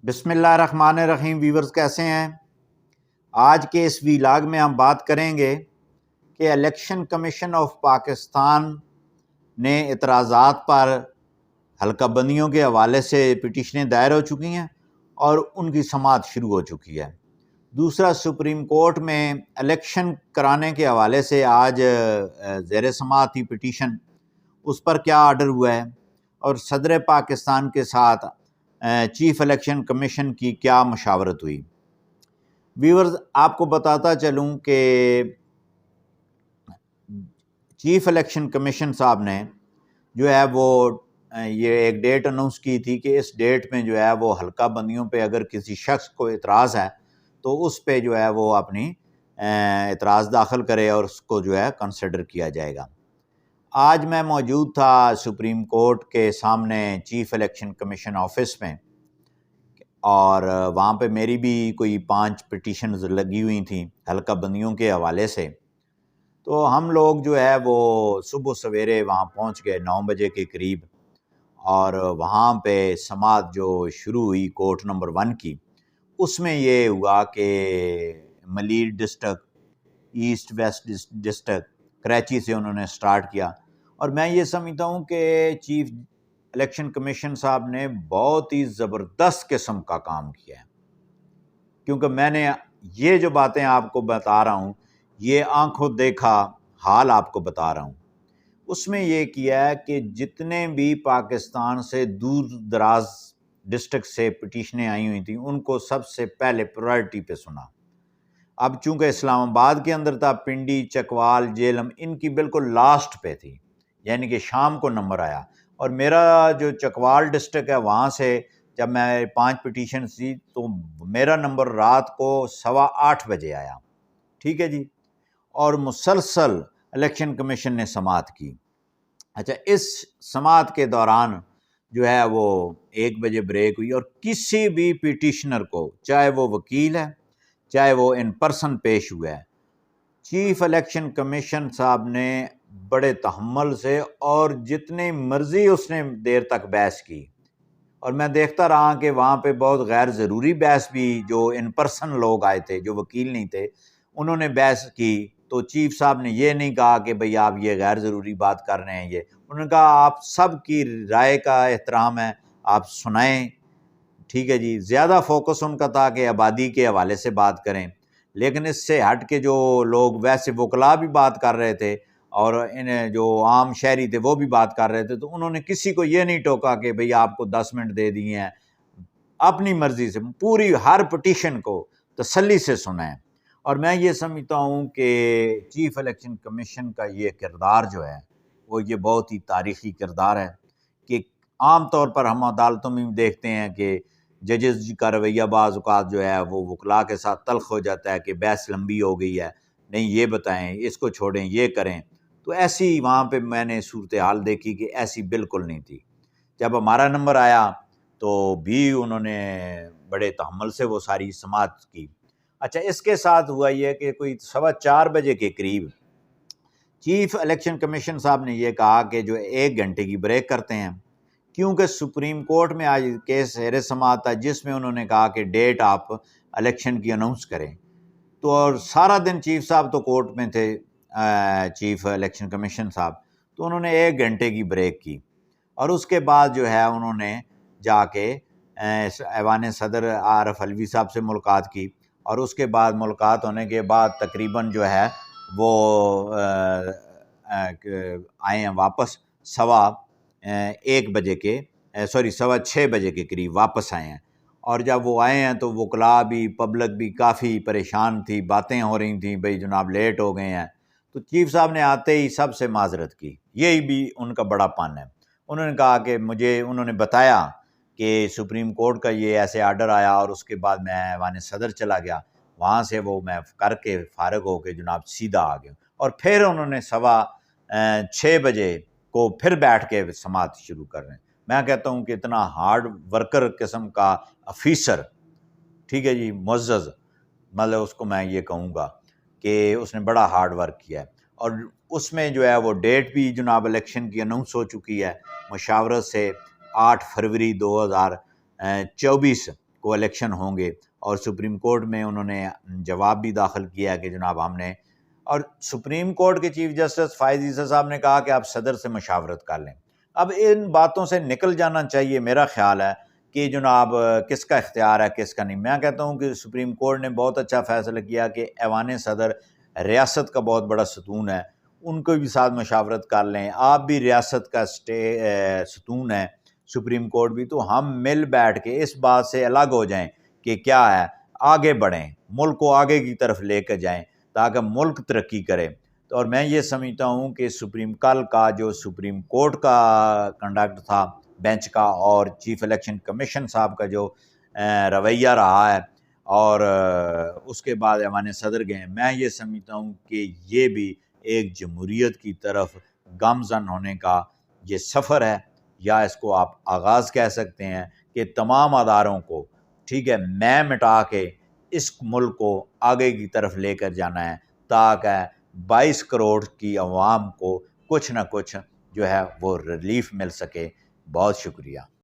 بسم اللہ الرحمن الرحیم۔ ویورز کیسے ہیں؟ آج کے اس ویلاگ میں ہم بات کریں گے کہ الیکشن کمیشن آف پاکستان نے اعتراضات پر حلقہ بندیوں کے حوالے سے پٹیشنیں دائر ہو چکی ہیں اور ان کی سماعت شروع ہو چکی ہے۔ دوسرا، سپریم کورٹ میں الیکشن کرانے کے حوالے سے آج زیر سماعت تھی پٹیشن، اس پر کیا آرڈر ہوا ہے اور صدر پاکستان کے ساتھ چیف الیکشن کمیشن کی کیا مشاورت ہوئی۔ ویورز، آپ کو بتاتا چلوں کہ چیف الیکشن کمیشن صاحب نے جو ہے وہ یہ ایک ڈیٹ اناؤنس کی تھی کہ اس ڈیٹ میں جو ہے وہ حلقہ بندیوں پہ اگر کسی شخص کو اعتراض ہے تو اس پہ جو ہے وہ اپنی اعتراض داخل کرے اور اس کو جو ہے کنسیڈر کیا جائے گا۔ آج میں موجود تھا سپریم کورٹ کے سامنے چیف الیکشن کمیشن آفس میں، اور وہاں پہ میری بھی کوئی 5 پٹیشنز لگی ہوئی تھیں حلقہ بندیوں کے حوالے سے۔ تو ہم لوگ جو ہے وہ صبح سویرے وہاں پہنچ گئے 9 بجے کے قریب، اور وہاں پہ سماعت جو شروع ہوئی کورٹ نمبر 1 کی، اس میں یہ ہوا کہ Malir district, east west district Karachi سے انہوں نے سٹارٹ کیا، اور میں یہ سمجھتا ہوں کہ چیف الیکشن کمیشن صاحب نے بہت ہی زبردست قسم کا کام کیا ہے، کیونکہ میں نے یہ جو باتیں آپ کو بتا رہا ہوں یہ آنکھوں دیکھا حال آپ کو بتا رہا ہوں۔ اس میں یہ کیا ہے کہ جتنے بھی پاکستان سے دور دراز ڈسٹرکٹ سے پٹیشنیں آئی ہوئی تھیں ان کو سب سے پہلے پرائرٹی پہ سنا۔ اب چونکہ اسلام آباد کے اندر تھا، پنڈی، چکوال، جیلم ان کی بالکل لاسٹ پہ تھی، یعنی کہ شام کو نمبر آیا، اور میرا جو چکوال ڈسٹرکٹ ہے وہاں سے جب میں 5 پٹیشن تھی تو میرا نمبر رات کو 8:15 بجے آیا، ٹھیک ہے جی، اور مسلسل الیکشن کمیشن نے سماعت کی۔ اچھا، اس سماعت کے دوران جو ہے وہ 1 بجے بریک ہوئی، اور کسی بھی پٹیشنر کو، چاہے وہ وکیل ہے چاہے وہ ان پرسن پیش ہوا ہے، چیف الیکشن کمیشن صاحب نے بڑے تحمل سے اور جتنی مرضی اس نے دیر تک بحث کی، اور میں دیکھتا رہا کہ وہاں پہ بہت غیر ضروری بحث بھی، جو ان پرسن لوگ آئے تھے جو وکیل نہیں تھے انہوں نے بحث کی، تو چیف صاحب نے یہ نہیں کہا کہ بھئی آپ یہ غیر ضروری بات کر رہے ہیں، یہ انہوں نے کہا آپ سب کی رائے کا احترام ہے، آپ سنائیں، ٹھیک ہے جی۔ زیادہ فوکس ان کا تھا کہ آبادی کے حوالے سے بات کریں، لیکن اس سے ہٹ کے جو لوگ ویسے وکلا بھی بات کر رہے تھے اور جو عام شہری تھے وہ بھی بات کر رہے تھے، تو انہوں نے کسی کو یہ نہیں ٹوکا کہ بھئی آپ کو 10 منٹ دے دیے ہیں، اپنی مرضی سے پوری ہر پٹیشن کو تسلی سے سنیں۔ اور میں یہ سمجھتا ہوں کہ چیف الیکشن کمیشن کا یہ کردار جو ہے وہ یہ بہت ہی تاریخی کردار ہے، کہ عام طور پر ہم عدالتوں میں دیکھتے ہیں کہ ججز کا رویہ بعض اوقات جو ہے وہ وکلا کے ساتھ تلخ ہو جاتا ہے کہ بحث لمبی ہو گئی ہے، نہیں یہ بتائیں، اس کو چھوڑیں، یہ کریں، تو ایسی وہاں پہ میں نے صورتحال دیکھی کہ ایسی بالکل نہیں تھی۔ جب ہمارا نمبر آیا تو بھی انہوں نے بڑے تحمل سے وہ ساری سماعت کی۔ اچھا، اس کے ساتھ ہوا یہ کہ کوئی 4:15 بجے کے قریب چیف الیکشن کمیشن صاحب نے یہ کہا کہ جو 1 گھنٹے کی بریک کرتے ہیں، کیونکہ سپریم کورٹ میں آج کیس زیر سماعت تھا جس میں انہوں نے کہا کہ ڈیٹ آپ الیکشن کی اناؤنس کریں، تو اور سارا دن چیف صاحب تو کورٹ میں تھے، چیف الیکشن کمیشن صاحب، تو انہوں نے 1 گھنٹے کی بریک کی، اور اس کے بعد جو ہے انہوں نے جا کے ایوان صدر عارف علوی صاحب سے ملاقات کی، اور اس کے بعد ملاقات ہونے کے بعد تقریباً جو ہے وہ آئے ہیں واپس 1:15 بجے کے 6:15 بجے کے قریب واپس آئے ہیں، اور جب وہ آئے ہیں تو وکلا بھی، پبلک بھی کافی پریشان تھی، باتیں ہو رہی تھیں بھئی جناب لیٹ ہو گئے ہیں، تو چیف صاحب نے آتے ہی سب سے معذرت کی، یہی بھی ان کا بڑا پن ہے۔ انہوں نے کہا کہ انہوں نے بتایا کہ سپریم کورٹ کا یہ ایسے آرڈر آیا، اور اس کے بعد میں ایوان صدر چلا گیا، وہاں سے وہ میں کر کے فارغ ہو کے جناب سیدھا آ گیا، اور پھر انہوں نے 6:15 بجے کو پھر بیٹھ کے سماعت شروع کر رہے ہیں۔ میں کہتا ہوں کہ اتنا ہارڈ ورکر قسم کا افیسر، ٹھیک ہے جی، معزز، مطلب اس کو میں یہ کہوں گا کہ اس نے بڑا ہارڈ ورک کیا ہے، اور اس میں جو ہے وہ ڈیٹ بھی جناب الیکشن کی اناؤنس ہو چکی ہے مشاورت سے 8 فروری 2024، کو الیکشن ہوں گے، اور سپریم کورٹ میں انہوں نے جواب بھی داخل کیا کہ جناب ہم نے، اور سپریم کورٹ کے چیف جسٹس فائز عیسی صاحب نے کہا کہ آپ صدر سے مشاورت کر لیں۔ اب ان باتوں سے نکل جانا چاہیے، میرا خیال ہے کہ جناب کس کا اختیار ہے کس کا نہیں۔ میں کہتا ہوں کہ سپریم کورٹ نے بہت اچھا فیصلہ کیا کہ ایوان صدر ریاست کا بہت بڑا ستون ہے، ان کو بھی ساتھ مشاورت کر لیں، آپ بھی ریاست کا ستون ہے، سپریم کورٹ بھی، تو ہم مل بیٹھ کے اس بات سے الگ ہو جائیں کہ کیا ہے، آگے بڑھیں، ملک کو آگے کی طرف لے کر جائیں تاکہ ملک ترقی کرے۔ اور میں یہ سمجھتا ہوں کہ کل کا جو سپریم کورٹ کا کنڈکٹ تھا بینچ کا، اور چیف الیکشن کمیشن صاحب کا جو رویہ رہا ہے، اور اس کے بعد ایوان صدر گئے، میں یہ سمجھتا ہوں کہ یہ بھی ایک جمہوریت کی طرف گامزن ہونے کا یہ سفر ہے، یا اس کو آپ آغاز کہہ سکتے ہیں، کہ تمام اداروں کو ٹھیک ہے میں مٹا کے اس ملک کو آگے کی طرف لے کر جانا ہے، تاکہ 22 کروڑ کی عوام کو کچھ نہ کچھ جو ہے وہ ریلیف مل سکے۔ بہت شکریہ۔